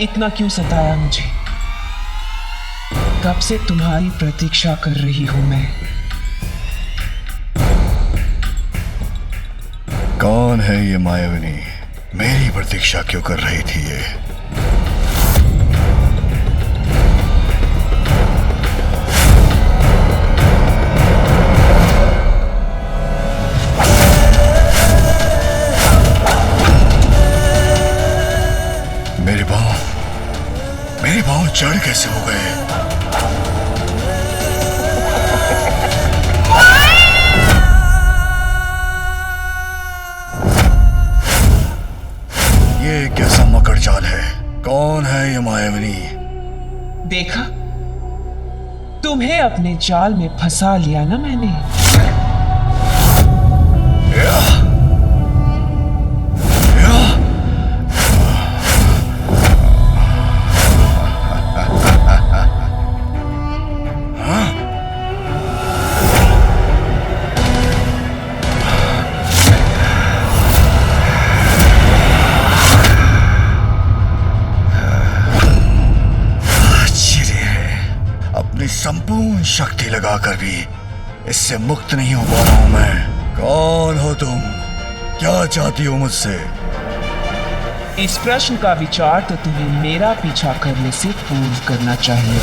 इतना क्यों सताया मुझे? कब से तुम्हारी प्रतीक्षा कर रही हूं मैं। कौन है ये मायाविनी? मेरी प्रतीक्षा क्यों कर रही थी ये? मेरे पांव जड़ कैसे हो गए? ये कैसा मकड़ जाल है? कौन है ये मायाविनी? देखा, तुम्हें अपने जाल में फंसा लिया ना मैंने। संपूर्ण शक्ति लगाकर भी इससे मुक्त नहीं हो पा रहा हूं मैं। कौन हो तुम? क्या चाहती हो मुझसे? इस प्रश्न का विचार तो तुम्हें मेरा पीछा करने से पूर्व करना चाहिए।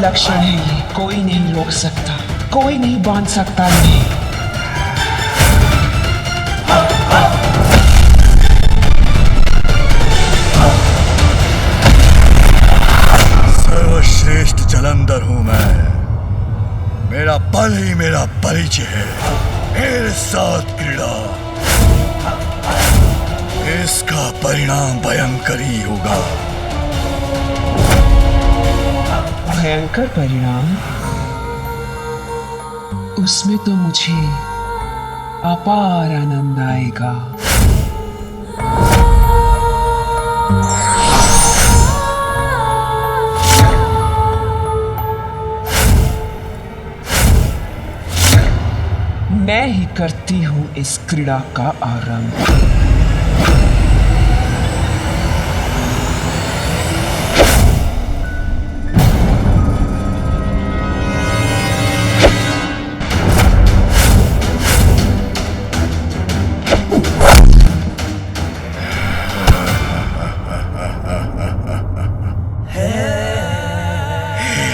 लक्षण है ये, कोई नहीं रोक सकता, कोई नहीं बांध सकता नहीं। सर्वश्रेष्ठ जलंधर हूं मैं। मेरा बल ही मेरा परिचय है। मेरे साथ क्रीड़ा, इसका परिणाम भयंकर ही होगा। भयंकर परिणाम? उसमें तो मुझे अपार आनंद आएगा। मैं ही करती हूं इस क्रीड़ा का आरंभ।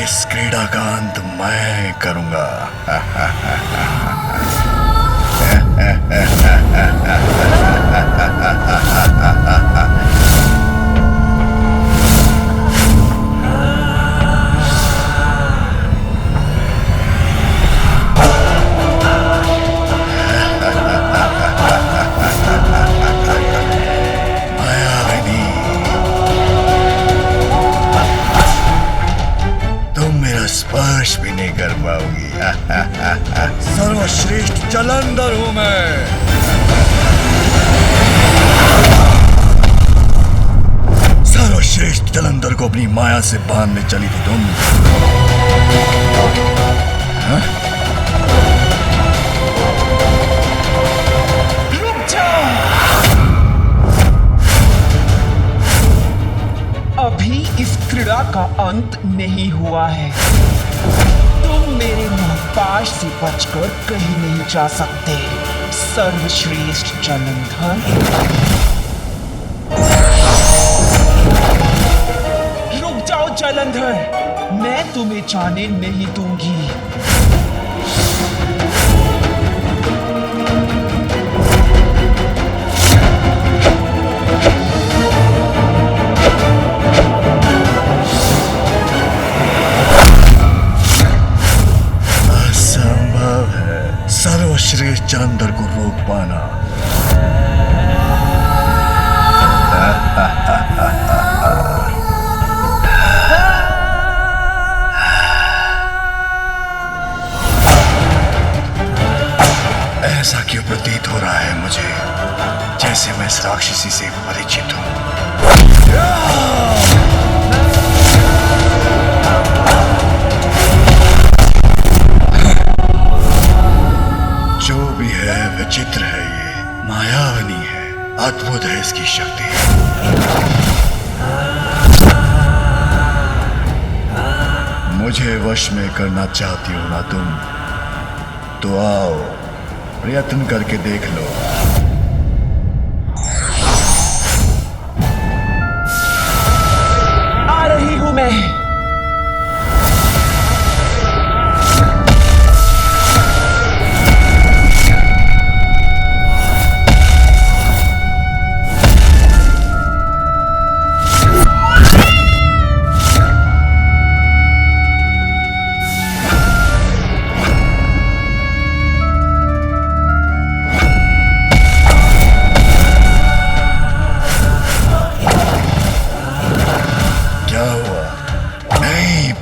इस क्रीड़ा का अंत मैं करूंगा। स्पर्श भी नहीं कर पाओगी। सर्वश्रेष्ठ जलंधर हूं मैं। सर्वश्रेष्ठ जलंधर को अपनी माया से बांधने चली थी तुम। रुक जाओ। अंत नहीं हुआ है। तुम मेरे मुंहपाश से बचकर कहीं नहीं जा सकते, सर्वश्रेष्ठ जलंधर। रुक जाओ जलंधर, मैं तुम्हें जाने नहीं दूंगी। सर्वश्रेष्ठ जलंधर को रोक पाना। ऐसा क्यों प्रतीत हो रहा है मुझे जैसे मैं इस राक्षसी से परिचित हूं। जो भी है विचित्र है, ये मायावनी है, अद्भुत है इसकी शक्ति। मुझे वश में करना चाहती हो ना तुम, तो आओ प्रयत्न करके देख लो। आ रही हूं मैं।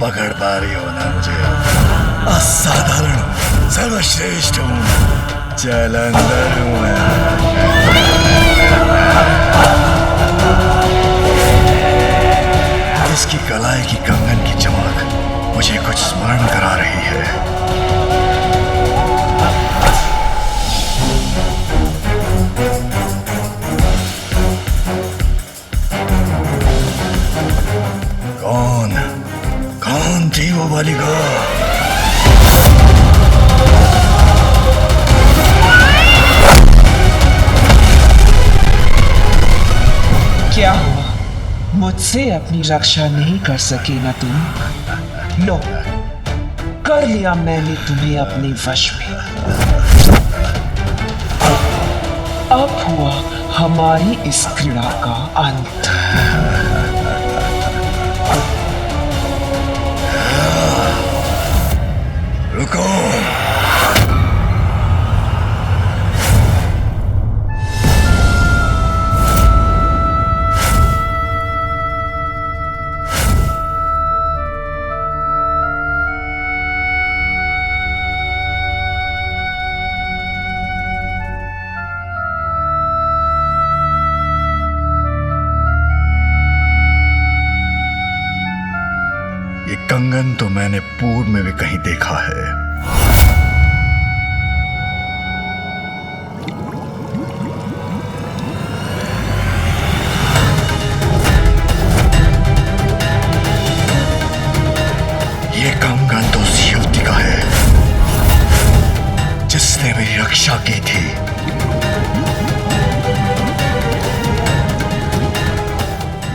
पकड़ पा रही हो ना मुझे? असाधारण हूं, सर्वश्रेष्ठ हूं, जलंधर हूं मैं। इसकी कलाई की कंगन की चमक मुझे कुछ स्मरण करा रही है। कौन थी वो बालिका? क्या हुआ? मुझसे अपनी रक्षा नहीं कर सके ना तुम? लो, कर लिया मैंने तुम्हें अपने वश में। अब हुआ हमारी इस क्रीड़ा का अंत। रुको। ये कंगन तो मैंने पूर्व में भी कहीं देखा है। ये कंगन तो उस युवती का है जिसने मेरी रक्षा की थी।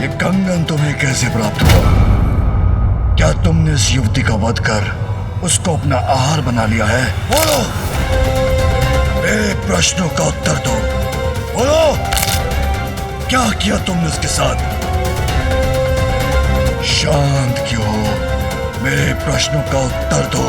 ये कंगन तुम्हें कैसे प्राप्त हुआ? क्या तुमने इस युवती का वध कर उसको अपना आहार बना लिया है? बोलो, मेरे प्रश्नों का उत्तर दो। बोलो, क्या किया तुमने उसके साथ? शांत क्यों हो? मेरे प्रश्नों का उत्तर दो।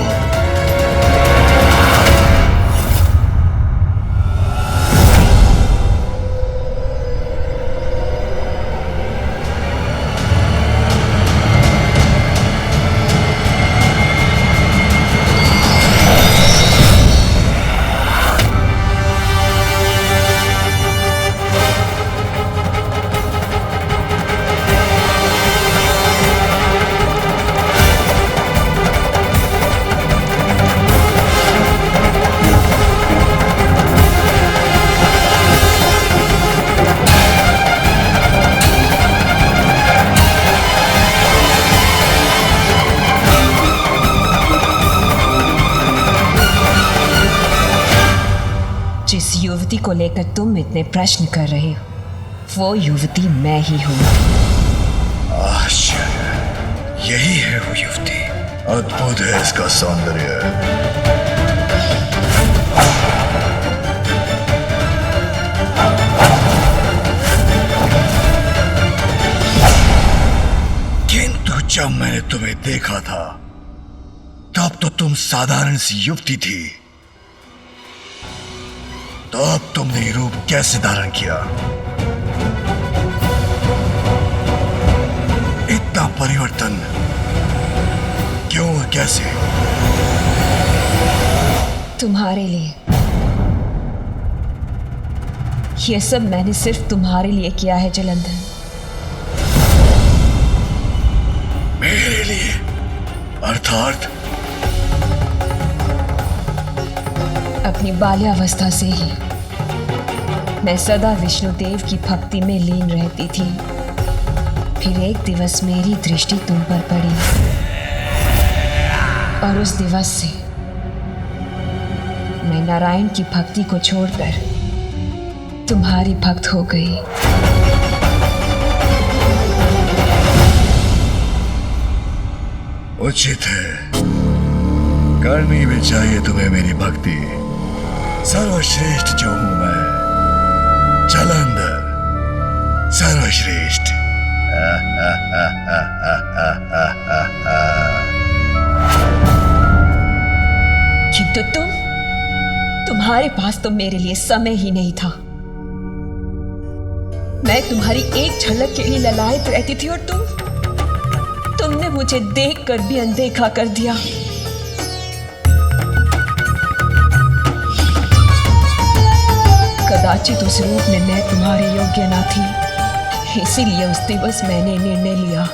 युवती को लेकर तुम इतने प्रश्न कर रहे हो, वो युवती मैं ही हूँ। आश्चर्य, यही है वो युवती। अद्भुत है इसका सौंदर्य। किंतु जब मैंने तुम्हें देखा था तब तो तुम साधारण सी युवती थी। तो अब तुमने ये रूप कैसे धारण किया? इतना परिवर्तन क्यों और कैसे? तुम्हारे लिए। ये सब मैंने सिर्फ तुम्हारे लिए किया है जलंधर। मेरे लिए? अर्थात? अपनी बाल्यावस्था से ही मैं सदा विष्णुदेव की भक्ति में लीन रहती थी। फिर एक दिवस मेरी दृष्टि तुम पर पड़ी और उस दिवस से मैं नारायण की भक्ति को छोड़कर तुम्हारी भक्त हो गई। उचित है, करनी भी चाहिए तुम्हें मेरी भक्ति। सर्वश्रेष्ठ जो हूं मैं, जलंधर सर्वश्रेष्ठ। किंतु तुम्हारे पास तो मेरे लिए समय ही नहीं था। मैं तुम्हारी एक झलक के लिए ललायत रहती थी और तुमने मुझे देखकर भी अनदेखा कर दिया। कदाचित उस रूप में मैं तुम्हारे योग्य ना थी, इसीलिए उस दिवस मैंने निर्णय लिया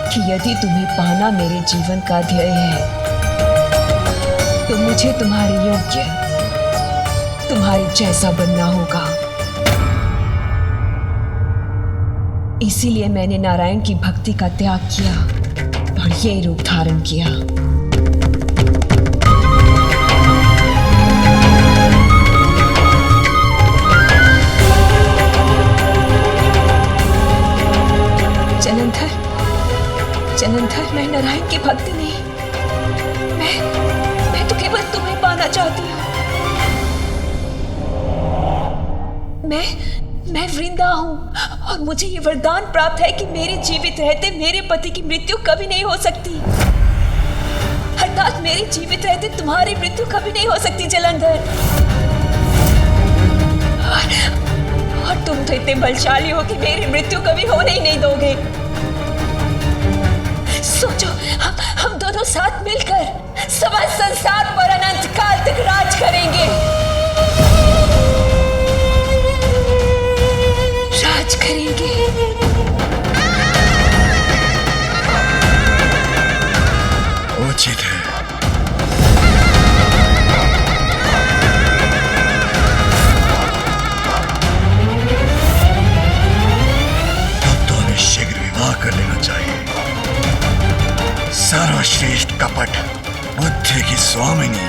कि यदि तुम्हें पाना मेरे जीवन का ध्येय है तो मुझे तुम्हारे योग्य, तुम्हारे जैसा बनना होगा। इसीलिए मैंने नारायण की भक्ति का त्याग किया और ये रूप धारण किया। जलंधर, मैं नारायण की भक्त नहीं, मैं तो केवल तुम्हें पाना चाहती हूँ। मैं वृंदा हूँ और मुझे ये वरदान प्राप्त है कि मेरे जीवित रहते मेरे पति की मृत्यु कभी नहीं हो सकती। अर्थात मेरे जीवित रहते तुम्हारी मृत्यु कभी नहीं हो सकती जलंधर। और तुम तो इतने बलशाली हो कि मेरी मृत्यु कभी होने ही नहीं दोगे। सोचो, हम दोनों साथ मिलकर समस्त संसार पर अनंत काल तक राज करेंगे। राज करेंगे। उचित है। तब तो हमें शीघ्र विवाह कर लेना चाहिए। सर्वश्रेष्ठ कपट बुद्धि की स्वामिनी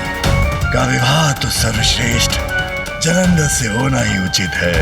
का विवाह तो सर्वश्रेष्ठ जलंधर से होना ही उचित है।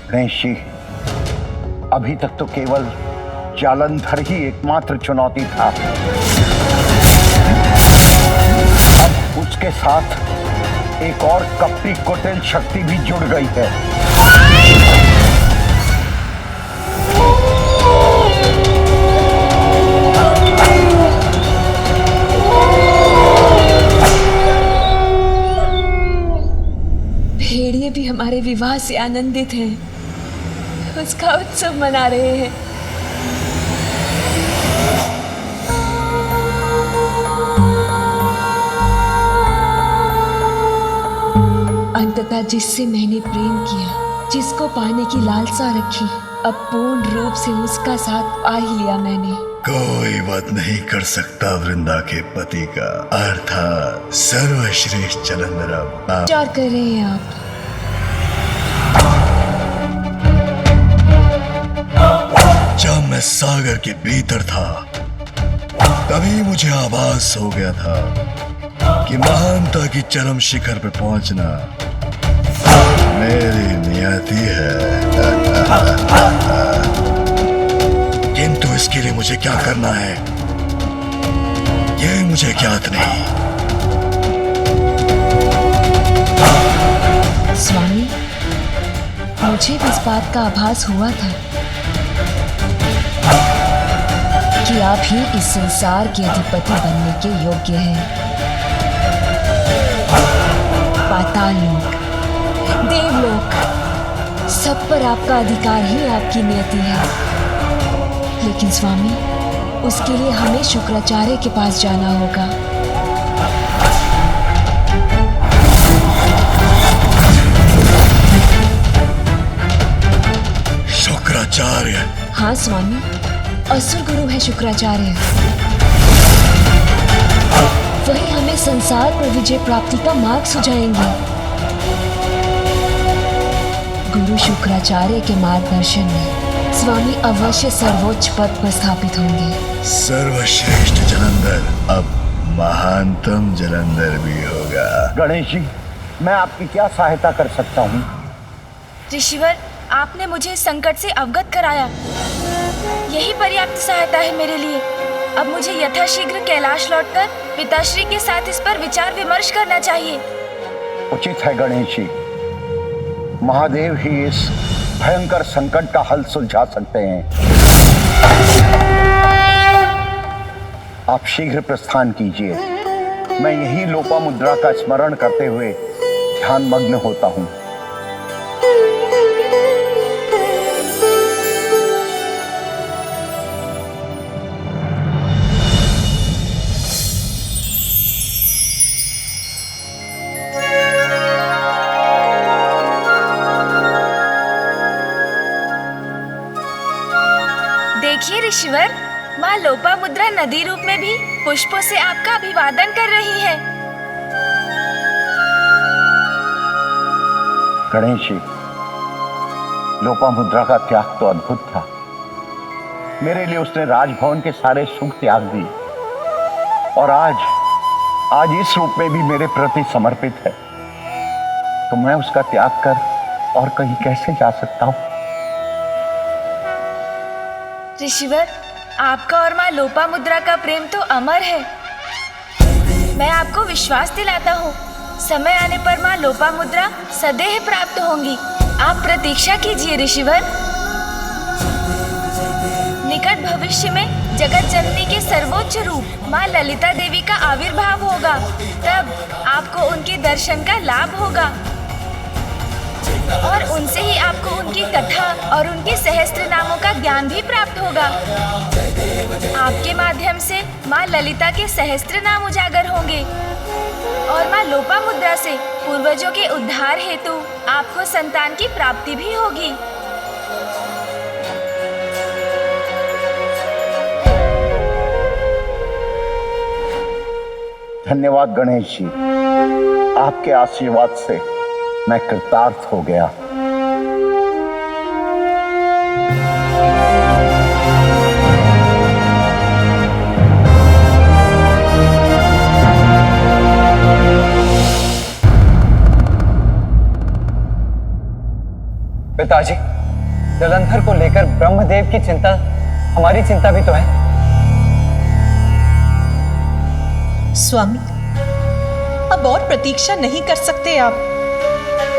गणेशी, अभी तक तो केवल जालंधर ही एकमात्र चुनौती था। अब उसके साथ एक और कपटी कुटिल शक्ति भी जुड़ गई है। तुम्हारे विवाह से आनंदित हैं, उसका उत्सव मना रहे हैं। अंततः जिससे मैंने प्रेम किया, जिसको पाने की लालसा रखी, अब पूर्ण रूप से उसका साथ पा ही लिया मैंने। कोई बात नहीं कर सकता वृंदा के पति का अर्थात सर्वश्रेष्ठ जलंधर। अब विचार कर रहे हैं आप? जब मैं सागर के भीतर था तभी मुझे आभास हो गया था कि महानता की चरम शिखर पे पहुंचना मेरी नियति है। किंतु इसके लिए मुझे क्या करना है ये मुझे ज्ञात नहीं। स्वामी, मुझे भी इस बात का आभास हुआ था कि आप ही इस संसार के अधिपति बनने के योग्य हैं। पाताल लोक, देवलोक, सब पर आपका अधिकार ही आपकी नियति है। लेकिन स्वामी, उसके लिए हमें शुक्राचार्य के पास जाना होगा। शुक्राचार्य? हाँ स्वामी, असुर गुरु है शुक्राचार्य। वही हमें संसार पर विजय प्राप्ति का मार्ग सुझाएंगे। गुरु शुक्राचार्य के मार्गदर्शन में स्वामी अवश्य सर्वोच्च पद पर स्थापित होंगे। सर्वश्रेष्ठ जलंधर अब महानतम जलंधर भी होगा। गणेश जी, मैं आपकी क्या सहायता कर सकता हूँ? ऋषिवर, आपने मुझे इस संकट से अवगत कराया, यही पर्याप्त सहायता है मेरे लिए। अब मुझे यथाशीघ्र कैलाश लौटकर पिताश्री के साथ इस पर विचार विमर्श करना चाहिए। उचित है गणेश जी, महादेव ही इस भयंकर संकट का हल सुलझा सकते हैं। आप शीघ्र प्रस्थान कीजिए, मैं यही लोपामुद्रा का स्मरण करते हुए ध्यान मग्न होता हूँ। देखिए ऋषिवर, माँ लोपामुद्रा नदी रूप में भी पुष्पों से आपका अभिवादन कर रही है। गणेश जी, लोपामुद्रा का त्याग तो अद्भुत था। मेरे लिए उसने राजभवन के सारे सुख त्याग दिए और आज इस रूप में भी मेरे प्रति समर्पित है। तो मैं उसका त्याग कर और कहीं कैसे जा सकता हूँ? ऋषिवर, आपका और माँ लोपामुद्रा का प्रेम तो अमर है। मैं आपको विश्वास दिलाता हूँ, समय आने पर माँ लोपामुद्रा सदैव प्राप्त होंगी। आप प्रतीक्षा कीजिए ऋषिवर। निकट भविष्य में जगत जननी के सर्वोच्च रूप माँ ललिता देवी का आविर्भाव होगा, तब आपको उनके दर्शन का लाभ होगा और उनसे ही आपको उनकी कथा और उनके सहस्त्र नामों का ज्ञान भी प्राप्त होगा। आपके माध्यम से माँ ललिता के सहस्त्र नाम उजागर होंगे और माँ लोपामुद्रा से पूर्वजों के उद्धार हेतु आपको संतान की प्राप्ति भी होगी। धन्यवाद गणेश जी, आपके आशीर्वाद से मैं कृतार्थ हो गया। पिताजी, जलंधर को लेकर ब्रह्मदेव की चिंता हमारी चिंता भी तो है। स्वामी, अब और प्रतीक्षा नहीं कर सकते आप।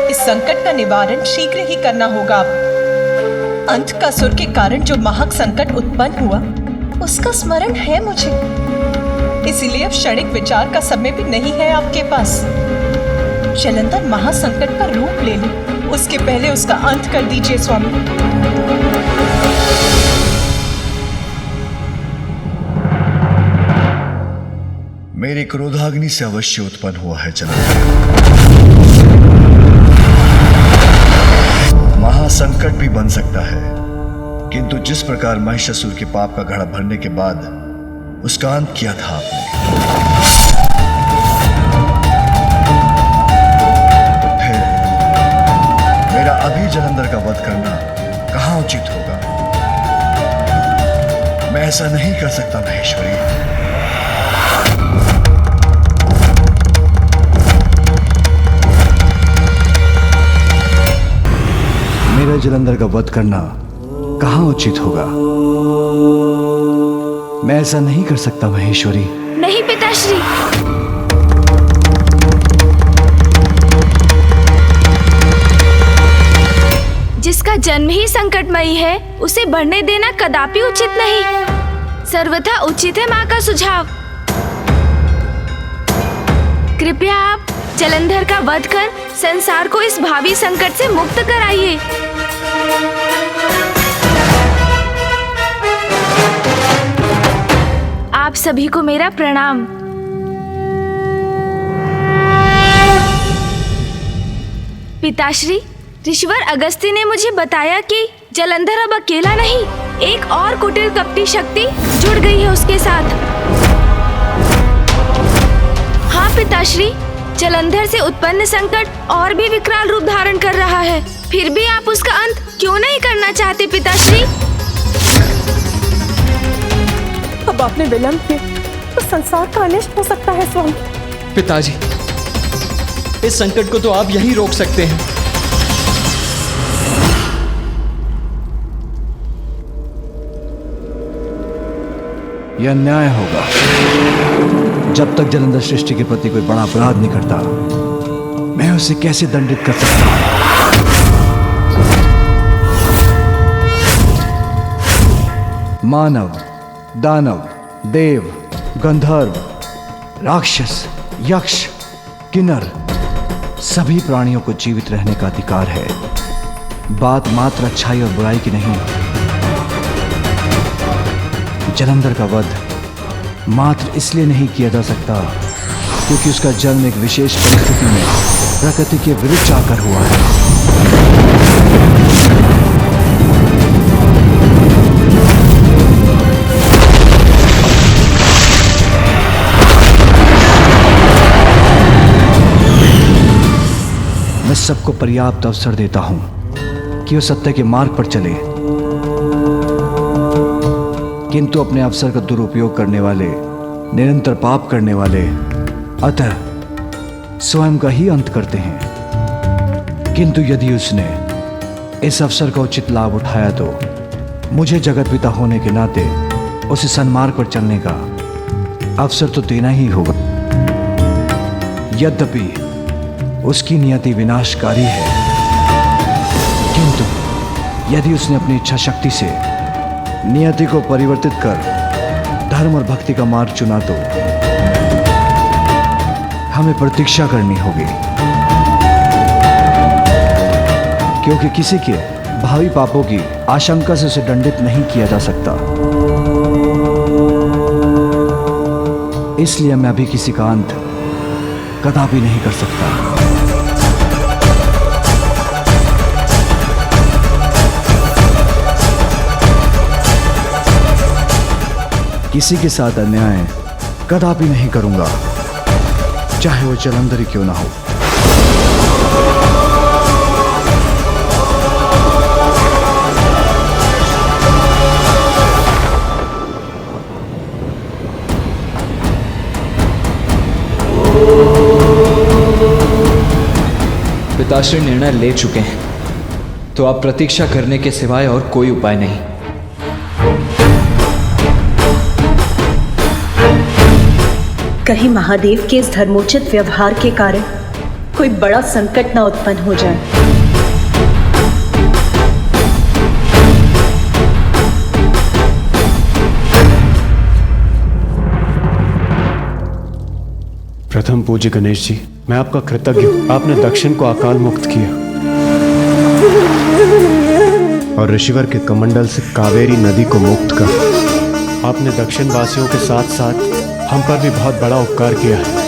इस संकट का निवारण शीघ्र ही करना होगा। अंत का सुर के कारण जो महाक संकट उत्पन्न हुआ, उसका स्मरण है मुझे। इसीलिए अब क्षणिक विचार का समय भी नहीं है आपके पास। जलंधर महासंकट का रूप ले ले उसके पहले उसका अंत कर दीजिए स्वामी। मेरी क्रोधाग्नि से अवश्य उत्पन्न हुआ है जलंधर। महासंकट भी बन सकता है, किंतु जिस प्रकार महिषासुर के पाप का घड़ा भरने के बाद उसका अंत किया था आपने, फिर मेरा अभी जलंधर का वध करना कहां उचित होगा? मैं ऐसा नहीं कर सकता महेश्वरी। मेरा जलंधर का वध करना कहां उचित होगा? मैं ऐसा नहीं कर सकता महेश्वरी। नहीं पिताश्री, जिसका जन्म ही संकटमयी है उसे बढ़ने देना कदापि उचित नहीं। सर्वथा उचित है माँ का सुझाव। कृपया आप जलंधर का वध कर संसार को इस भावी संकट से मुक्त कराइए। आप सभी को मेरा प्रणाम। पिताश्री, ऋषिवर अगस्त्य ने मुझे बताया कि जलंधर अब अकेला नहीं, एक और कुटिल कपटी शक्ति जुड़ गई है उसके साथ। हाँ पिताश्री, जलंधर से उत्पन्न संकट और भी विकराल रूप धारण कर रहा है, फिर भी आप उसका अंत क्यों नहीं करना चाहते पिताश्री? अब आपने विलंब किया तो संसार का अनिष्ट हो सकता है स्वामी। पिताजी, इस संकट को तो आप यहीं रोक सकते हैं। यह अन्याय होगा। जब तक जलंधर सृष्टि के प्रति कोई बड़ा अपराध नहीं करता, मैं उसे कैसे दंडित कर सकता हूं? मानव, दानव, देव, गंधर्व, राक्षस, यक्ष, किन्नर, सभी प्राणियों को जीवित रहने का अधिकार है। बात मात्र अच्छाई और बुराई की नहीं। जलंधर का वध मात्र इसलिए नहीं किया जा सकता क्योंकि उसका जन्म एक विशेष परिस्थिति में प्रकृति के विरुद्ध जाकर हुआ है। मैं सबको पर्याप्त अवसर देता हूं कि वो सत्य के मार्ग पर चले, किंतु अपने अवसर का दुरुपयोग करने वाले, निरंतर पाप करने वाले अतः स्वयं का ही अंत करते हैं। किंतु यदि उसने इस अवसर का उचित लाभ उठाया तो मुझे जगत पिता होने के नाते उसे सन्मार्ग पर चलने का अवसर तो देना ही होगा। यद्यपि उसकी नियति विनाशकारी है, किंतु यदि उसने अपनी इच्छा शक्ति से नियति को परिवर्तित कर धर्म और भक्ति का मार्ग चुना तो हमें प्रतीक्षा करनी होगी, क्योंकि किसी के भावी पापों की आशंका से उसे दंडित नहीं किया जा सकता। इसलिए मैं अभी किसी का अंत कदापि नहीं कर सकता। किसी के साथ अन्याय कदापि नहीं करूंगा, चाहे वो जलंधर ही क्यों ना हो। पिताश्री निर्णय ले चुके हैं, तो आप प्रतीक्षा करने के सिवाय और कोई उपाय नहीं। कहीं महादेव के इस धर्मोचित व्यवहार के कारण कोई बड़ा संकट न उत्पन्न हो जाए। प्रथम पूज्य गणेश जी, मैं आपका कृतज्ञ हूं। आपने दक्षिण को अकाल मुक्त किया। और ऋषिवर के कमंडल से कावेरी नदी को मुक्त कर आपने दक्षिण वासियों के साथ साथ हम पर भी बहुत बड़ा उपकार किया है।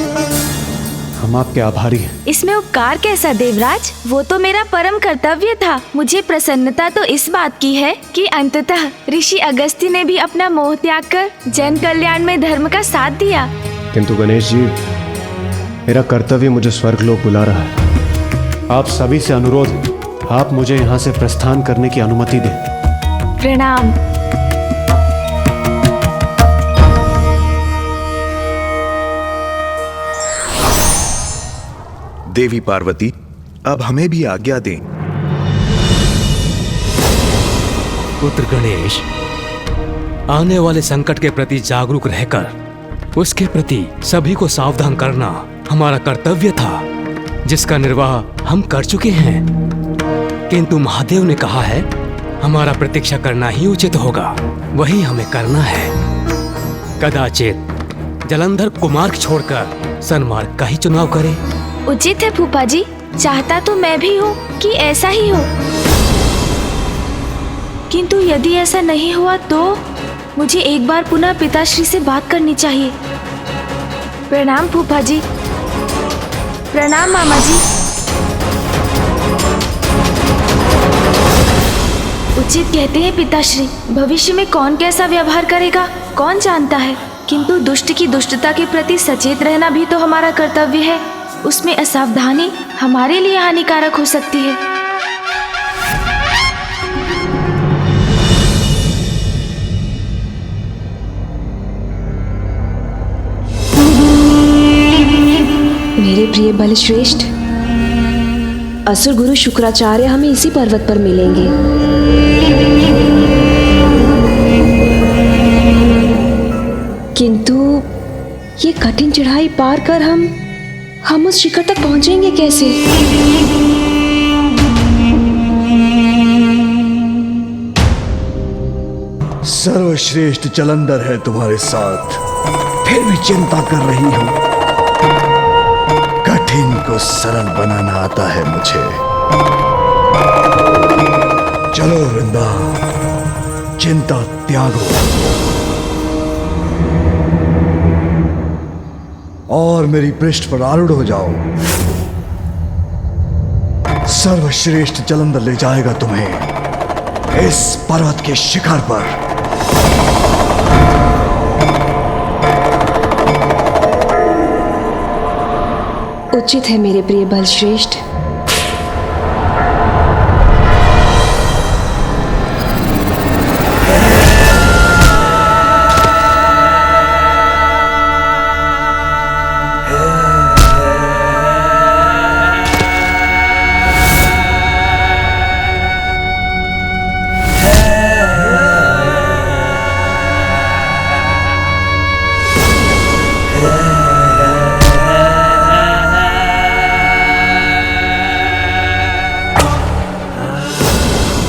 हम आपके आभारी हैं। इसमें उपकार कैसा देवराज, वो तो मेरा परम कर्तव्य था। मुझे प्रसन्नता तो इस बात की है कि अंततः ऋषि अगस्त्य ने भी अपना मोह त्याग कर जन कल्याण में धर्म का साथ दिया। किंतु गणेश जी, मेरा कर्तव्य मुझे स्वर्गलोक बुला रहा है। आप सभी से अनुरोध है, आप मुझे यहाँ से प्रस्थान करने की अनुमति दें। प्रणाम। देवी पार्वती, अब हमें भी आज्ञा दें। पुत्र गणेश, आने वाले संकट के प्रति जागरूक रहकर उसके प्रति सभी को सावधान करना हमारा कर्तव्य था, जिसका निर्वाह हम कर चुके हैं। किंतु महादेव ने कहा है हमारा प्रतीक्षा करना ही उचित होगा, वही हमें करना है। कदाचित जलंधर कुमार्ग छोड़कर सन्मार्ग का ही चुनाव करें। उचित है फूफा जी, चाहता तो मैं भी हूँ कि ऐसा ही हो, किंतु यदि ऐसा नहीं हुआ तो मुझे एक बार पुनः पिताश्री से बात करनी चाहिए। प्रणाम फूफा जी। प्रणाम मामा जी। उचित कहते हैं पिताश्री, भविष्य में कौन कैसा व्यवहार करेगा कौन जानता है, किंतु दुष्ट की दुष्टता के प्रति सचेत रहना भी तो हमारा कर्तव्य है। उसमें असावधानी हमारे लिए हानिकारक हो सकती है। मेरे प्रिय बलश्रेष्ठ, असुर गुरु शुक्राचार्य हमें इसी पर्वत पर मिलेंगे। किंतु ये कठिन चढ़ाई पार कर हम उस शिखर तक पहुंचेंगे कैसे? सर्वश्रेष्ठ जलंधर है तुम्हारे साथ, फिर भी चिंता कर रही हो। कठिन को सरल बनाना आता है मुझे। चलो वृंदा, चिंता त्यागो और मेरी पृष्ठ पर आरूढ़ हो जाओ। सर्वश्रेष्ठ जलंधर ले जाएगा तुम्हें इस पर्वत के शिखर पर। उचित है मेरे प्रिय बलश्रेष्ठ।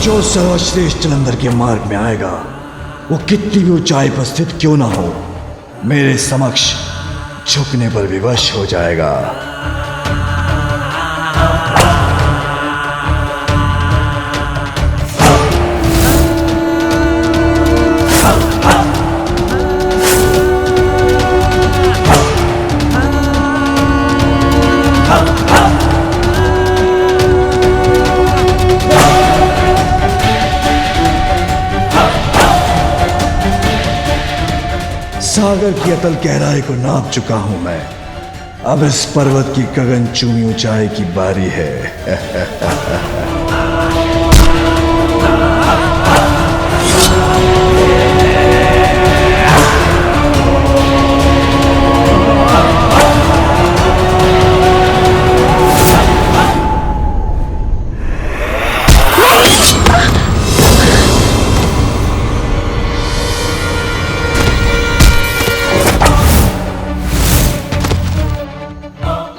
जो सर्वश्रेष्ठ जलंधर के मार्ग में आएगा, वो कितनी भी ऊंचाई पर स्थित क्यों ना हो, मेरे समक्ष झुकने पर विवश हो जाएगा। सागर की अतल गहराई को नाप चुका हूं मैं। अब इस पर्वत की गगनचुंबी ऊंचाई की बारी है।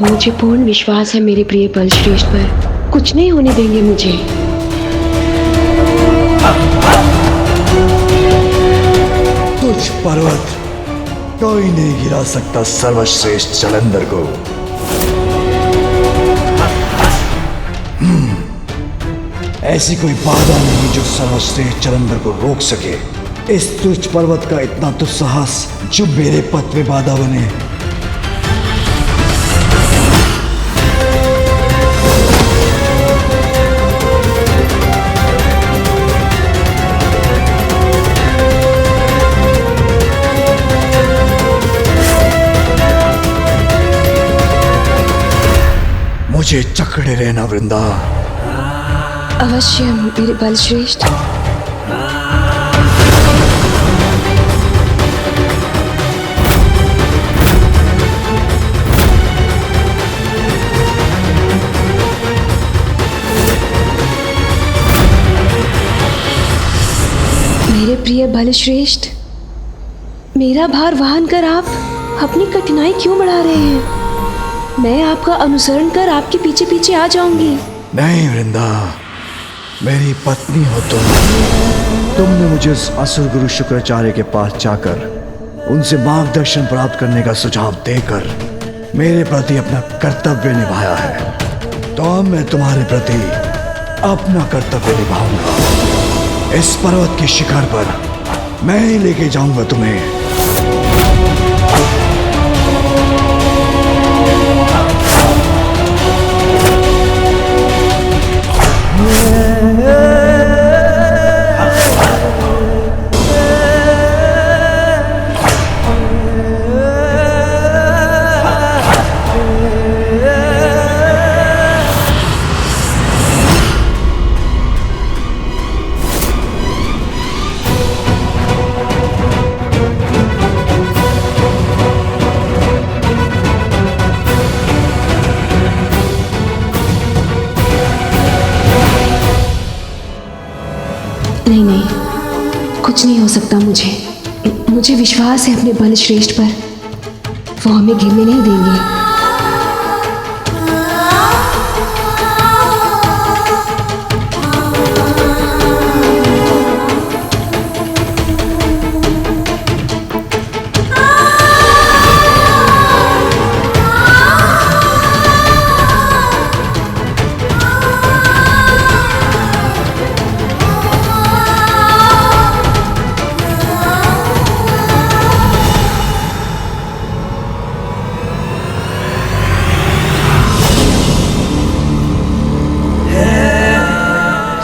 मुझे पूर्ण विश्वास है मेरे प्रिय बलश्रेष्ठ पर, कुछ नहीं होने देंगे मुझे। कुछ पर्वत कोई नहीं गिरा सकता सर्वश्रेष्ठ जलंधर को। ऐसी कोई बाधा नहीं जो सर्वश्रेष्ठ जलंधर को रोक सके। इस तुच्छ पर्वत का इतना तो साहस जो मेरे पथ में बाधा बने। मुझे चकड़े रहना वृंदा। अवश्य मेरे बलश्रेष्ठ। मेरे प्रिय बलश्रेष्ठ, मेरा भार वहन कर आप अपनी कठिनाई क्यों बढ़ा रहे हैं? मैं आपका अनुसरण कर आपके पीछे पीछे आ जाऊंगी। नहीं वृंदा, मेरी पत्नी हो तुमने मुझे उस असुर गुरु शुक्राचार्य के पास जाकर उनसे मार्गदर्शन प्राप्त करने का सुझाव देकर मेरे प्रति अपना कर्तव्य निभाया है। तो अब मैं तुम्हारे प्रति अपना कर्तव्य निभाऊंगा। इस पर्वत के शिखर पर मैं ही लेके जाऊंगा तुम्हें। नहीं नहीं, कुछ नहीं हो सकता। मुझे विश्वास है अपने बलश्रेष्ठ पर। वो हमें गिरने नहीं देंगे।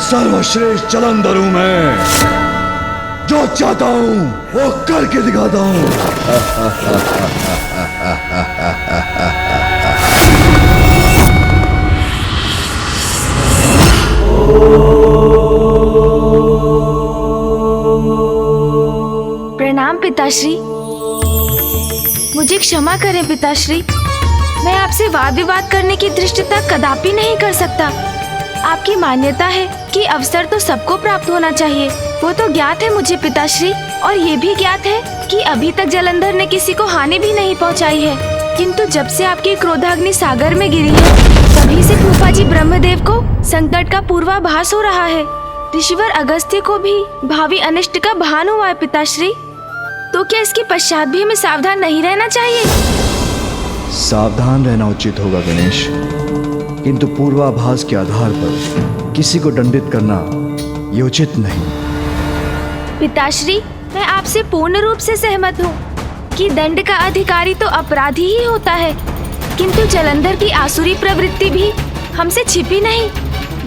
सर्वश्रेष्ठ जलंधर हूं मैं। जो चाहता हूं वो करके दिखाता हूं। प्रणाम पिताश्री। मुझे क्षमा करें पिताश्री, मैं आपसे वाद विवाद करने की धृष्टता कदापि नहीं कर सकता। आपकी मान्यता है कि अवसर तो सबको प्राप्त होना चाहिए, वो तो ज्ञात है मुझे पिताश्री। और ये भी ज्ञात है कि अभी तक जलंधर ने किसी को हानि भी नहीं पहुंचाई है। किंतु जब से आपकी क्रोधाग्नि सागर में गिरी है, तभी से फूफाजी ब्रह्मदेव को संकट का पूर्वाभास हो रहा है। ऋषिवर अगस्त्य को भी भावी अनिष्ट का भान हुआ है पिताश्री। तो क्या इसके पश्चात भी हमें सावधान नहीं रहना चाहिए? सावधान रहना उचित होगा गणेश, किंतु पूर्वाभास के आधार पर किसी को दंडित करना ये उचित नहीं। पिताश्री, मैं आपसे पूर्ण रूप से सहमत हूँ कि दंड का अधिकारी तो अपराधी ही होता है, किंतु जलंधर की आसुरी प्रवृत्ति भी हमसे छिपी नहीं,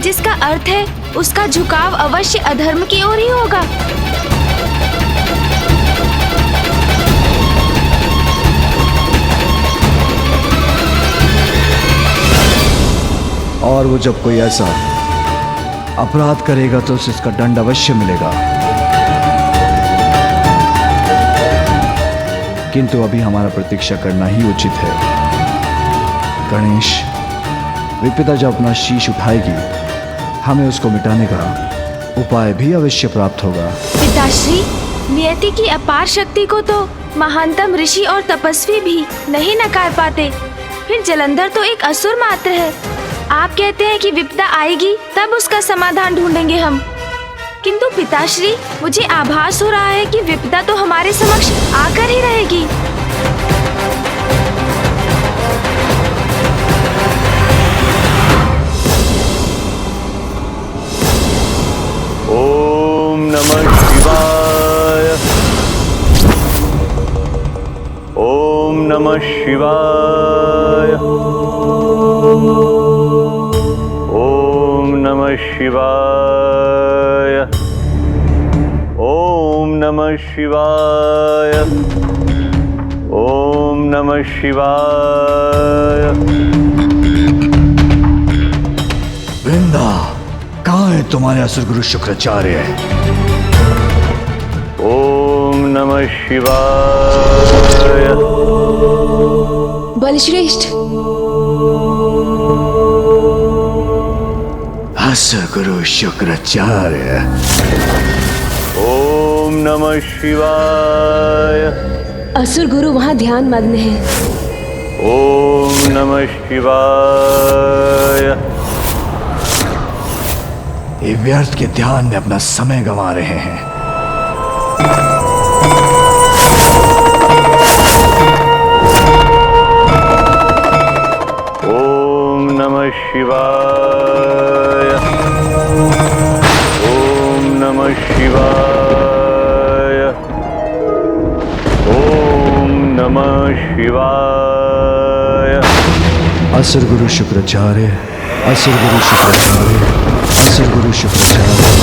जिसका अर्थ है उसका झुकाव अवश्य अधर्म की ओर ही होगा। और वो जब कोई ऐसा अपराध करेगा तो उसे इसका दंड अवश्य मिलेगा। किंतु अभी हमारा प्रतीक्षा करना ही उचित है। गणेश, विपदा जब अपना शीश उठाएगी, हमें उसको मिटाने का उपाय भी अवश्य प्राप्त होगा। पिताश्री, नियति की अपार शक्ति को तो महानतम ऋषि और तपस्वी भी नहीं नकार पाते, फिर जलंधर तो एक असुर मात्र है। आप कहते हैं कि विपदा आएगी तब उसका समाधान ढूंढेंगे हम, किंतु पिताश्री, मुझे आभास हो रहा है कि विपदा तो हमारे समक्ष आकर ही रहेगी। नमः शिवाय। ओम नमः शिवाय। ओम नमः शिवाय। ओम नमः शिवाय। वृंदा, कहाँ है तुम्हारे असुर गुरु शुक्राचार्य? ओम नमः शिवाय। बलश्रेष्ठ, असुर गुरु शुक्राचार्य। ओम नमः शिवाय। असुर गुरु वहां ध्यान मग्न है। ओम नमः शिवाय। ये व्यर्थ के ध्यान में अपना समय गंवा रहे हैं। ओम नमः शिवाय। ओम नमः शिवाय। ओम नमः शिवाय। असुर गुरु शुक्राचार्य, असुर गुरु शुक्राचार्य, असुर गुरु शुक्राचार्य।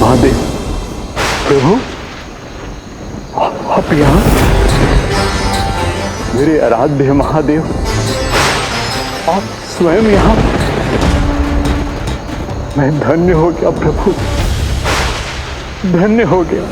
महादेव, प्रभु, आप यहाँ? मेरे आराध्य महादेव, आप स्वयं यहाँ? मैं धन्य हो गया प्रभु, धन्य हो गया।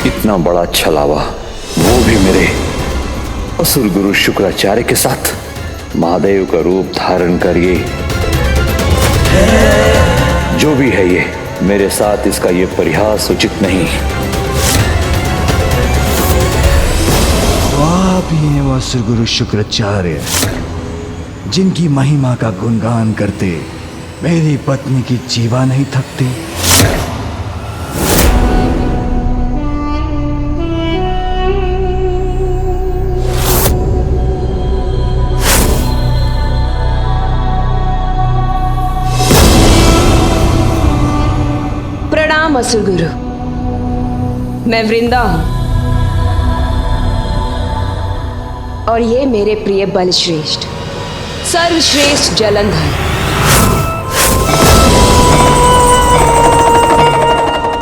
इतना बड़ा छलावा, वो भी मेरे असुर गुरु शुक्राचार्य के साथ। महादेव का रूप धारण करिए। जो भी है ये, मेरे साथ इसका ये परिहास उचित नहीं। आप ही हैं वो असुर गुरु शुक्राचार्य, जिनकी महिमा का गुणगान करते मेरी पत्नी की जीवा नहीं थकती। प्रणाम असुर गुरु, मैं वृंदा हूं और ये मेरे प्रिय बलश्रेष्ठ, सर्वश्रेष्ठ जलंधर।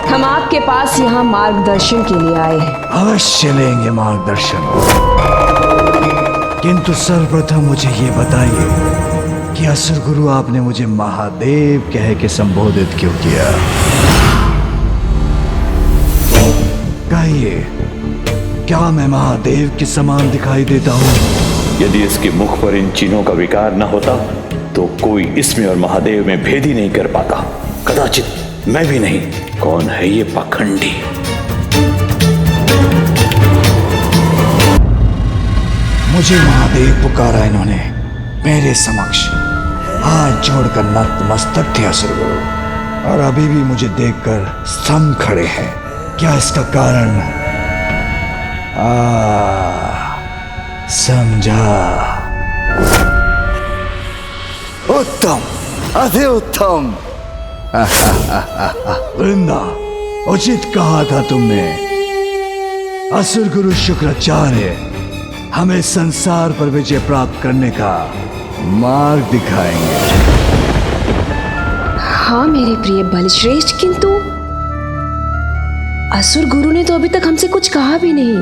हम आपके पास यहाँ मार्गदर्शन के लिए आए हैं। अवश्य लेंगे मार्गदर्शन, किंतु सर्वप्रथम मुझे ये बताइए कि असुर गुरु आपने मुझे महादेव कह के संबोधित क्यों किया? कहिए, क्या मैं महादेव के समान दिखाई देता हूँ? यदि इसके मुख पर इन चिन्हों का विकार न होता तो कोई इसमें और महादेव में भेद ही नहीं कर पाता। कदाचित मैं भी नहीं। कौन है ये पाखंडी? मुझे महादेव पुकारा इन्होंने, मेरे समक्ष हाथ जोड़कर नतमस्तक थे असुर गुरु, और अभी भी मुझे देखकर स्तंभ खड़े हैं। क्या इसका कारण? समझा। उत्तम, अति उत्तम। वृंदा, उचित कहा था तुमने। असुर गुरु शुक्राचार्य हमें संसार पर विजय प्राप्त करने का मार्ग दिखाएंगे। हाँ मेरे प्रिय बलश्रेष्ठ, किंतु असुर गुरु ने तो अभी तक हमसे कुछ कहा भी नहीं।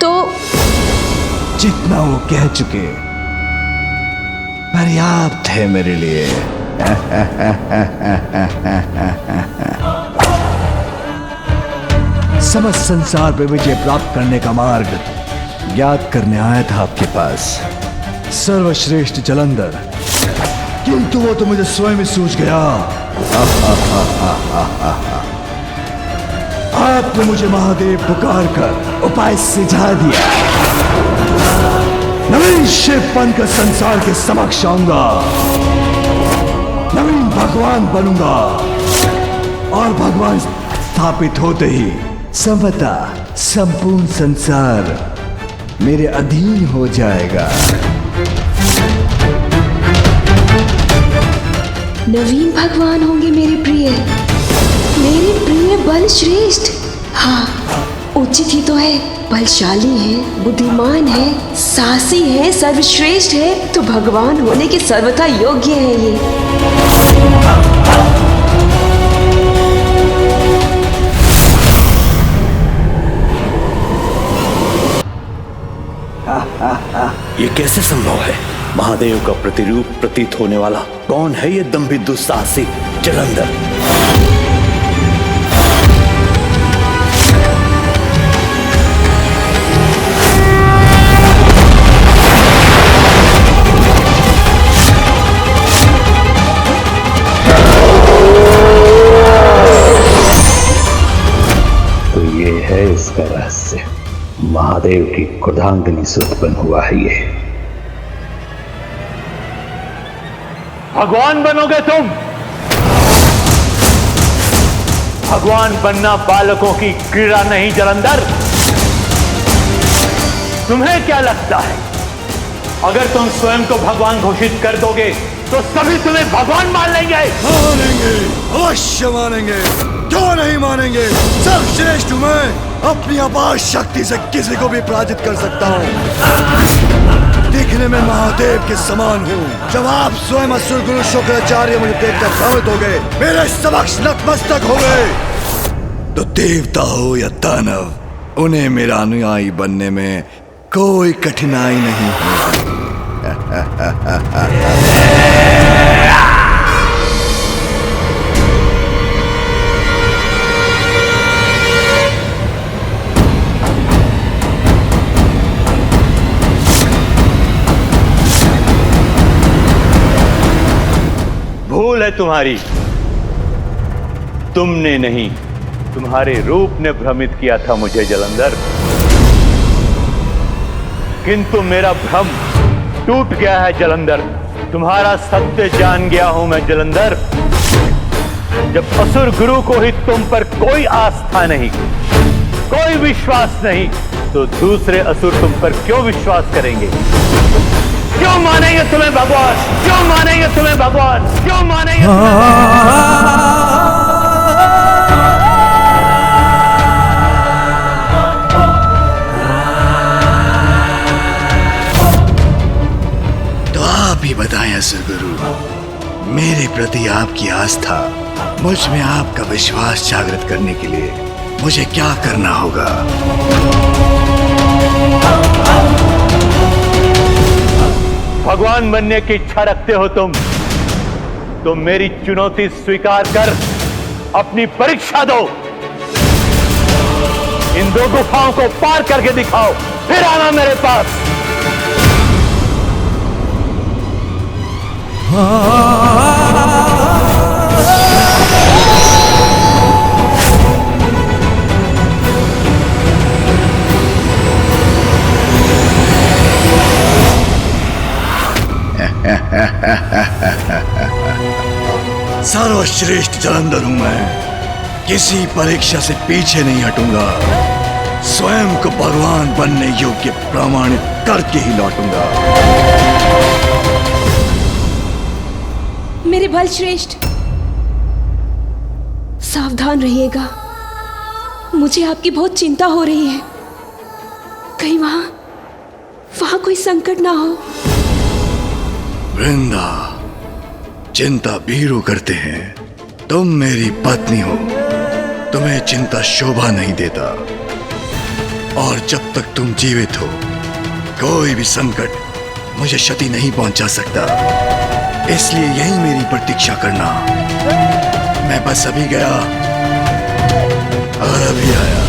तो जितना वो कह चुके पर्याप्त है मेरे लिए। समस्त संसार पर विजय प्राप्त करने का मार्ग ज्ञात करने आया था आपके पास, सर्वश्रेष्ठ जलंधर, किंतु वो तो मुझे स्वयं ही सूझ गया। आपने मुझे महादेव पुकार कर उपाय सुझा दिया। नवीन शिव बनकर संसार के समक्ष आऊंगा, नवीन भगवान बनूंगा, और भगवान स्थापित होते ही समता संपूर्ण संसार मेरे अधीन हो जाएगा। नवीन भगवान होंगे मेरे प्रिय बलश्रेष्ठ। हाँ, उचित ही तो है। बलशाली है, बुद्धिमान है, साहसी है, सर्वश्रेष्ठ है, तो भगवान होने के सर्वथा योग्य है ये। ये कैसे संभव है? महादेव का प्रतिरूप प्रतीत होने वाला कौन है ये दंभी दुस्साहसी जलंधर? तो ये है इसका रहस्य। महादेव की क्रोधांगनी से उत्पन्न हुआ है ये। भगवान बनोगे तुम? भगवान बनना बालकों की क्रीड़ा नहीं जलंधर। तुम्हें क्या लगता है अगर तुम स्वयं को भगवान घोषित कर दोगे तो सभी तुम्हें भगवान मान लेंगे? मानेंगे, अवश्य मानेंगे, क्यों नहीं मानेंगे? सर्वश्रेष्ठ हूं मैं, अपनी अपार शक्ति से किसी को भी पराजित कर सकता हूं। दिखने में महादेव के समान हूं। जब आप स्वयं असुर गुरु शुक्राचार्य मुझे देखकर भ्रमित हो गए, मेरे समक्ष नतमस्तक हो गए, तो देवता हो या दानव, उन्हें मेरा अनुयायी बनने में कोई कठिनाई नहीं होगी। भूल है तुम्हारी, तुमने नहीं, तुम्हारे रूप ने भ्रमित किया था मुझे जलंधर। किंतु मेरा भ्रम टूट गया है जलंधर। तुम्हारा सत्य जान गया हूं मैं जलंधर। जब असुर गुरु को ही तुम पर कोई आस्था नहीं, कोई विश्वास नहीं, तो दूसरे असुर तुम पर क्यों विश्वास करेंगे? क्यों मानेंगे तुम्हें भगवान? क्यों मानेंगे तुम्हें भगवान? क्यों मानेंगे तो आप ही बताएं असुर गुरु, मेरे प्रति आपकी आस्था, मुझ में आपका विश्वास जागृत करने के लिए मुझे क्या करना होगा? भगवान बनने की इच्छा रखते हो तुम, तो मेरी चुनौती स्वीकार कर अपनी परीक्षा दो। इन दो गुफाओं को पार करके दिखाओ, फिर आना मेरे पास। सर्वश्रेष्ठ जलंधर हूं मैं। किसी परीक्षा से पीछे नहीं हटूंगा। स्वयं को भगवान बनने योग्य प्रमाणित करके ही लौटूंगा। मेरे बल श्रेष्ठ, सावधान रहिएगा। मुझे आपकी बहुत चिंता हो रही है। कहीं वहां कोई संकट ना हो। वृंदा, चिंता वीरू करते हैं। तुम मेरी पत्नी हो, तुम्हें चिंता शोभा नहीं देता। और जब तक तुम जीवित हो, कोई भी संकट मुझे क्षति नहीं पहुंचा सकता। इसलिए यही मेरी प्रतीक्षा करना। मैं बस अभी गया और अभी आया।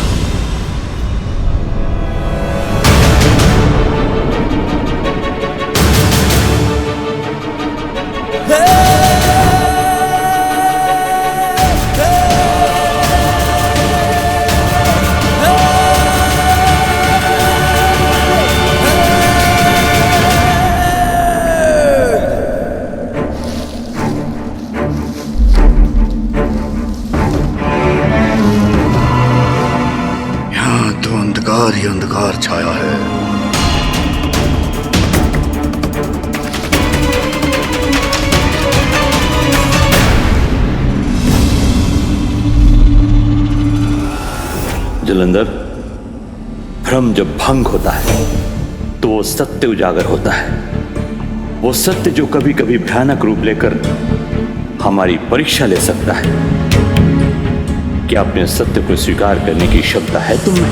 अंधकार ही अंधकार छाया है। जलंधर, भ्रम जब भंग होता है तो वो सत्य उजागर होता है। वो सत्य जो कभी कभी भयानक रूप लेकर हमारी परीक्षा ले सकता है। क्या अपने सत्य को स्वीकार करने की क्षमता है तुम में?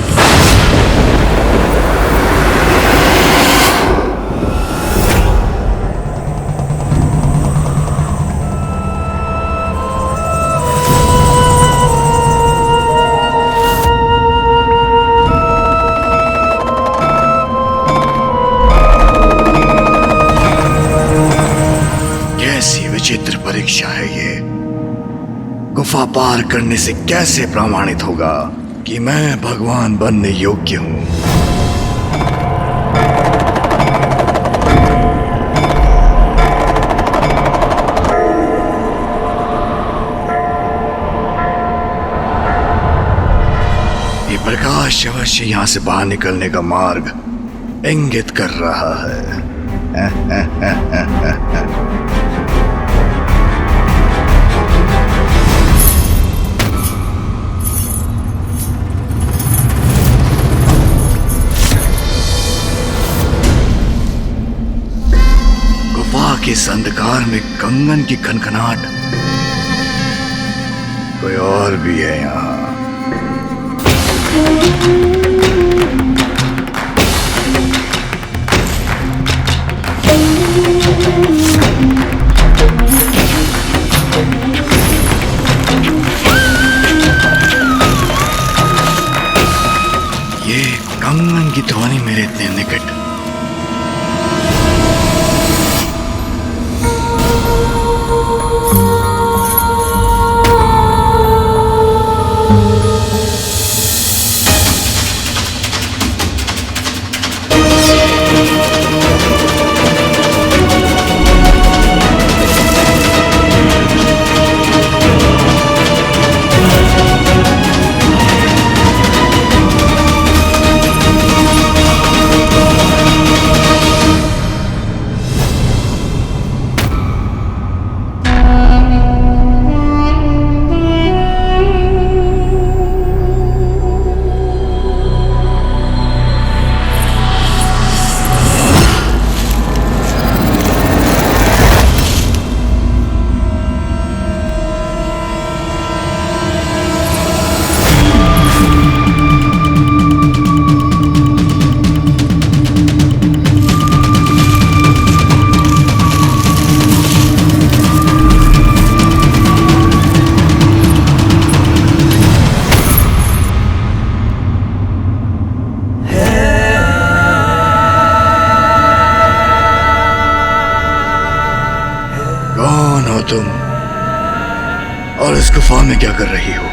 कैसी विचित्र परीक्षा है ये। गुफा पार करने से कैसे प्रमाणित होगा कि मैं भगवान बनने योग्य हूं? ये प्रकाश अवश्य यहां से बाहर निकलने का मार्ग इंगित कर रहा है। के इस अंधकार में कंगन की खनखनाहट। कोई और भी है यहाँ। ये कंगन की ध्वनि मेरे इतने निकट। तुम और इस गुफा में क्या कर रही हो?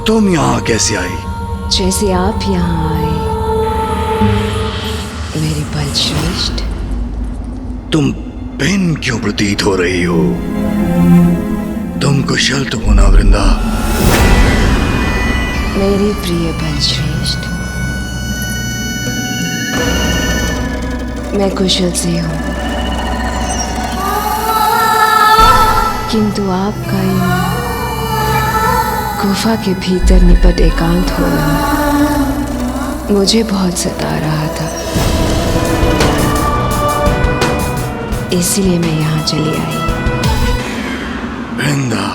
तुम यहाँ कैसे आई? जैसे आप यहाँ आए मेरे बलश्रेष्ठ। तुम भिन्न क्यों प्रतीत हो रही हो? तुम कुशल तो हो ना वृंदा? मेरे प्रिय बलश्रेष्ठ, मैं कुशल से हूँ, किंतु आपका यूं गुफा के भीतर निपट एकांत होना मुझे बहुत सता रहा था, इसलिए मैं यहाँ चली आई। वृंदा,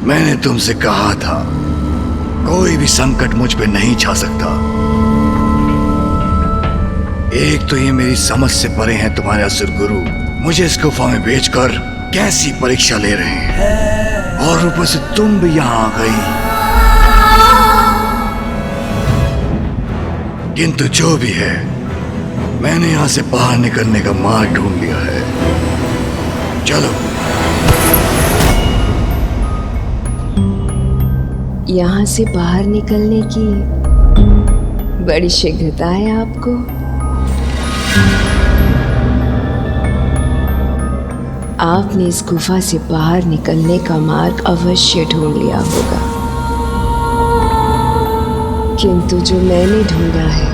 मैंने तुमसे कहा था कोई भी संकट मुझ पे नहीं छा सकता। एक तो ये मेरी समझ से परे हैं तुम्हारे असुर गुरु, मुझे इस गुफा में भेजकर कैसी परीक्षा ले रहे हैं, और ऊपर से तुम भी यहाँ आ गई। किंतु जो भी है, मैंने यहां से बाहर निकलने का मार्ग ढूंढ लिया है। चलो। यहाँ से बाहर निकलने की बड़ी शीघ्रता है आपको। आपने इस गुफा से बाहर निकलने का मार्ग अवश्य ढूंढ लिया होगा, किंतु जो मैंने ढूंढा है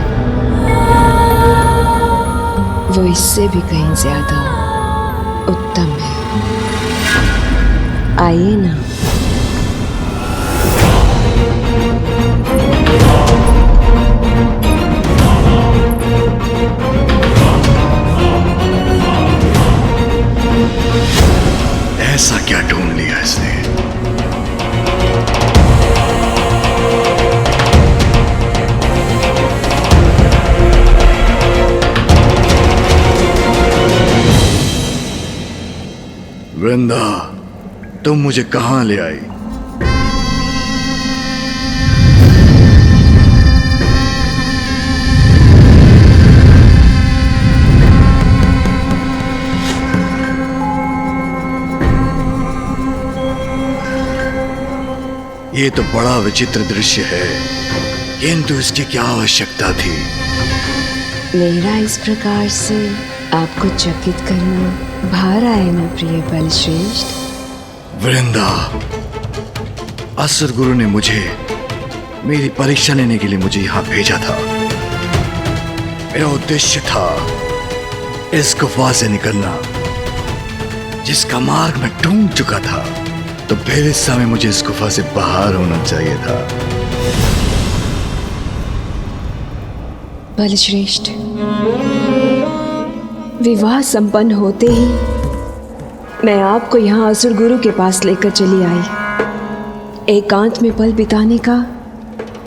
वो इससे भी कहीं ज्यादा उत्तम है। आइए ना। ऐसा क्या ढूंढ लिया इसने? वृंदा, तुम मुझे कहां ले आई? ये तो बड़ा विचित्र दृश्य है, किंतु इसकी क्या आवश्यकता थी? मेरा इस प्रकार से आपको चकित करना भार आए ना प्रिय बलश्रेष्ठ। वृंदा, असुर गुरु ने मुझे मेरी परीक्षा लेने के लिए मुझे यहां भेजा था। मेरा उद्देश्य था इस गुफा से निकलना, जिसका मार्ग मैं ढूंढ चुका था। तो फिर इस समय मुझे इस गुफा से बाहर होना चाहिए था। बलश्रेष्ठ, विवाह संपन्न होते ही मैं आपको यहाँ असुर गुरु के पास लेकर चली आई। एकांत में पल बिताने का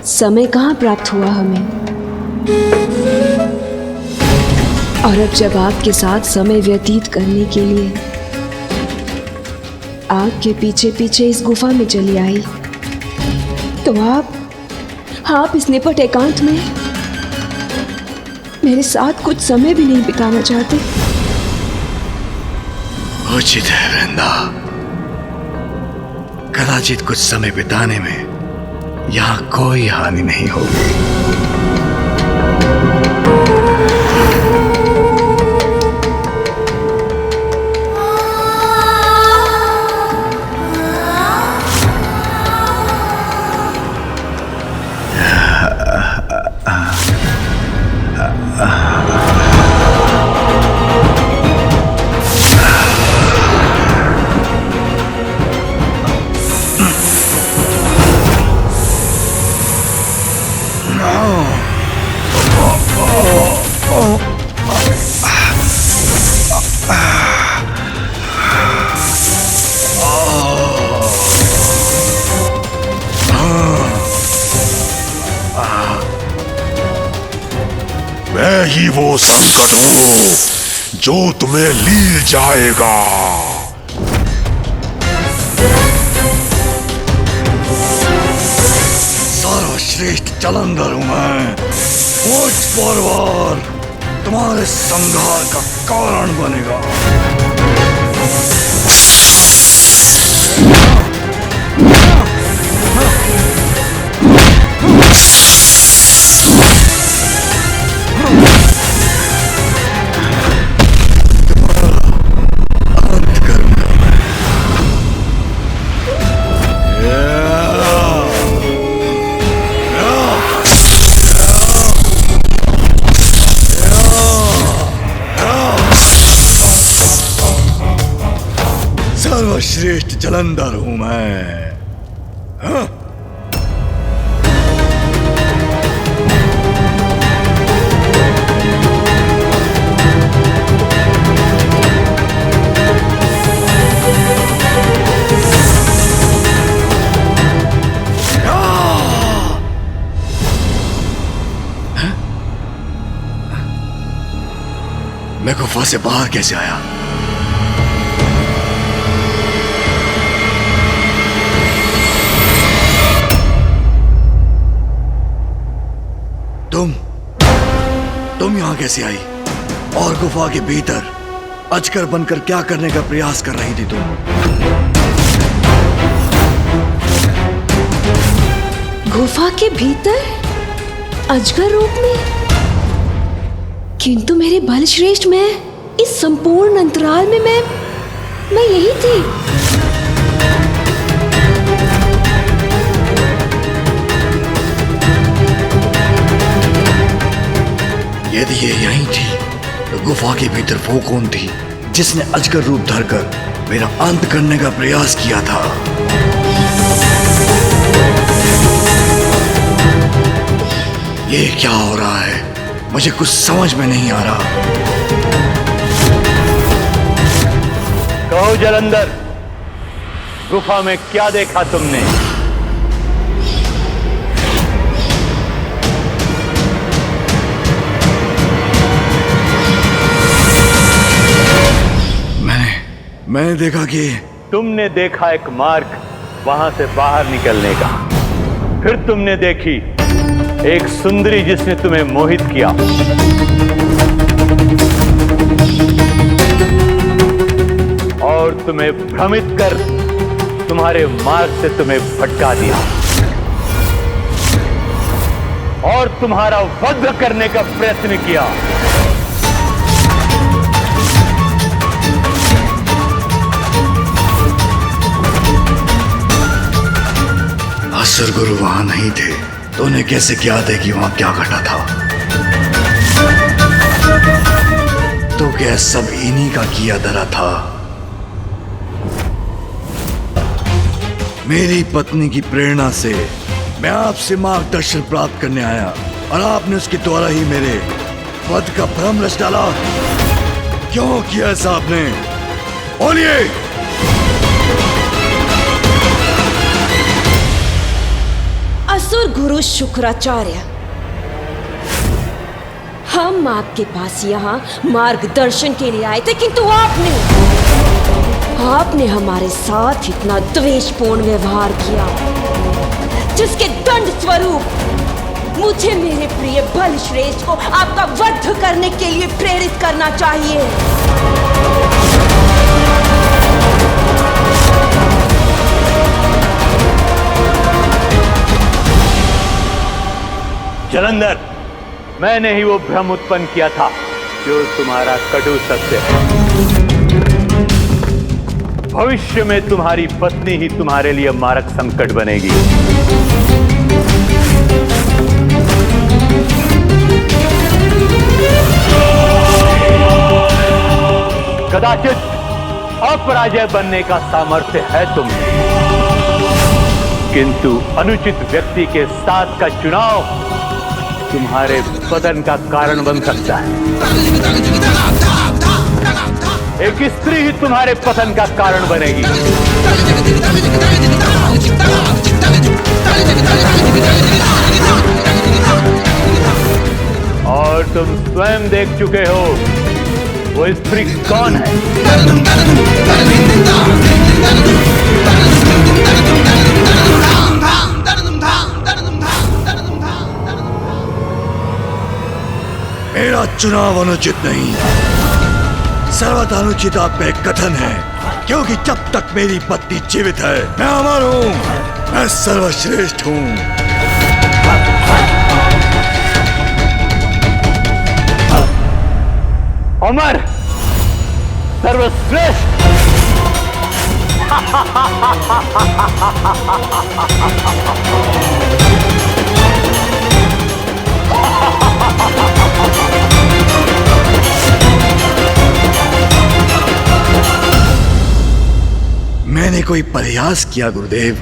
समय कहाँ प्राप्त हुआ हमें, और अब जब आपके साथ समय व्यतीत करने के लिए आपके पीछे पीछे इस गुफा में चली आई, तो आप इस निपट एकांत में मेरे साथ कुछ समय भी नहीं बिताना चाहते। उचित है वृंदा, कदाचित कुछ समय बिताने में यहाँ कोई हानि नहीं होगी। मैं ही वो संकट हूं जो तुम्हें लील जाएगा। सर्वश्रेष्ठ जलंधर हूं मैं। कुछ बार तुम्हारे संहार का कारण बनेगा। सर्वश्रेष्ठ जलंधर हूं मैं। हाँ? मैं गुफा से बाहर कैसे आया? तुम यहां कैसे आई? और गुफा के भीतर अजगर बनकर क्या करने का प्रयास कर रही थी तुम? गुफा के भीतर अजगर रूप में? किंतु मेरे बलश्रेष्ठ, मैं इस संपूर्ण अंतराल में मैं यही थी। यदि ये यहीं थी तो गुफा के भीतर वो कौन थी जिसने अजगर रूप धरकर मेरा अंत करने का प्रयास किया था? ये क्या हो रहा है? मुझे कुछ समझ में नहीं आ रहा। कहो जलंधर, गुफा में क्या देखा तुमने? मैंने देखा कि तुमने देखा एक मार्ग वहां से बाहर निकलने का। फिर तुमने देखी एक सुंदरी जिसने तुम्हें मोहित किया। और तुम्हें भ्रमित कर तुम्हारे मार्ग से तुम्हें भटका दिया और तुम्हारा वध करने का प्रयत्न किया। असुर गुरु वहां नहीं थे तो उन्हें कैसे ज्ञात है कि वहां क्या घटा था? तो क्या सब इन्हीं का किया धरा था? मेरी पत्नी की प्रेरणा से मैं आपसे मार्गदर्शन प्राप्त करने आया और आपने उसके द्वारा ही मेरे वध का भ्रम रच डाला। क्यों किया ऐसा आपने? बोलिए। असुर गुरु शुक्राचार्य, हम आपके पास यहाँ मार्गदर्शन के लिए आए थे, किंतु आपने हमारे साथ इतना द्वेषपूर्ण व्यवहार किया जिसके दंड स्वरूप मुझे मेरे प्रिय बलश्रेष्ठ को आपका वध करने के लिए प्रेरित करना चाहिए। जलंधर, मैंने ही वो भ्रम उत्पन्न किया था जो तुम्हारा कटु सत्य है। भविष्य में तुम्हारी पत्नी ही तुम्हारे लिए मारक संकट बनेगी। कदाचित अपराजय बनने का सामर्थ्य है तुम्हें, किंतु अनुचित व्यक्ति के साथ का चुनाव तुम्हारे पतन का कारण बन सकता है। एक स्त्री ही तुम्हारे पतन का कारण बनेगी। और तुम स्वयं देख चुके हो वो स्त्री कौन है। मेरा चुनाव अनुचित नहीं, सर्वथा अनुचित आप पे कथन है, क्योंकि जब तक मेरी पत्नी जीवित है मैं अमर हूं, मैं सर्वश्रेष्ठ हूं। अमर, सर्वश्रेष्ठ। मैंने कोई प्रयास किया गुरुदेव?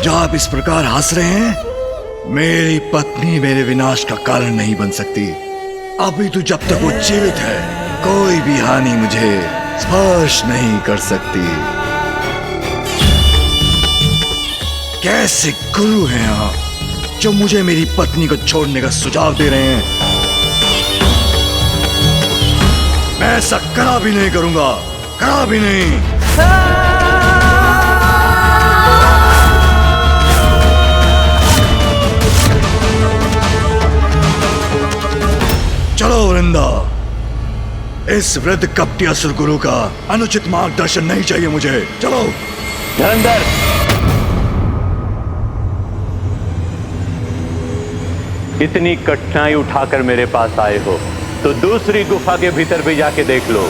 जो आप इस प्रकार हंस रहे हैं, मेरी पत्नी मेरे विनाश का कारण नहीं बन सकती। अभी तो जब तक वो जीवित है, कोई भी हानि मुझे स्पर्श नहीं कर सकती। कैसे गुरु हैं आप, जो मुझे मेरी पत्नी को छोड़ने का सुझाव दे रहे हैं? मैं ऐसा करा भी नहीं करूंगा, करा भी नहीं। चलो वृंदा, इस वृद्ध कपटी असुर गुरु का अनुचित मार्गदर्शन नहीं चाहिए मुझे। चलो। जलंधर, इतनी कठिनाई उठाकर मेरे पास आए हो तो दूसरी गुफा के भीतर भी जाके देख लो।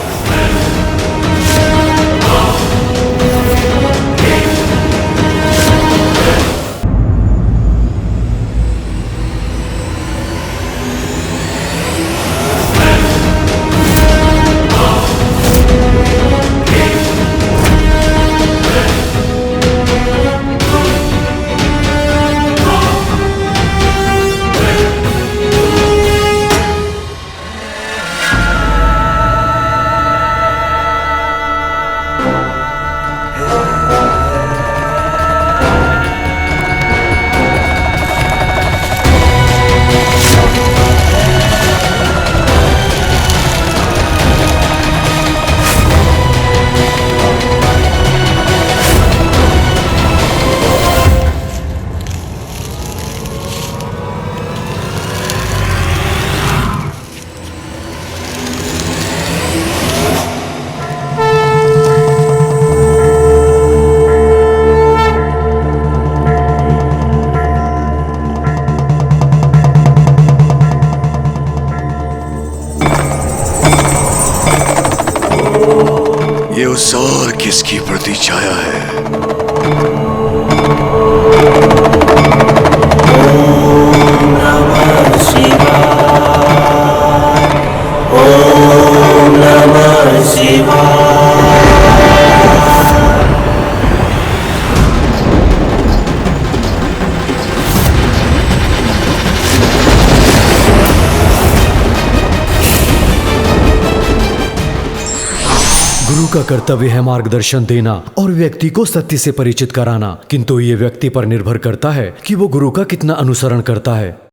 ये उस और किसकी प्रतिछाया है? ओम नमः शिवाय, ओम नमः शिवाय। गुरु का कर्तव्य है मार्गदर्शन देना और व्यक्ति को सत्य से परिचित कराना, किंतु ये व्यक्ति पर निर्भर करता है कि वो गुरु का कितना अनुसरण करता है।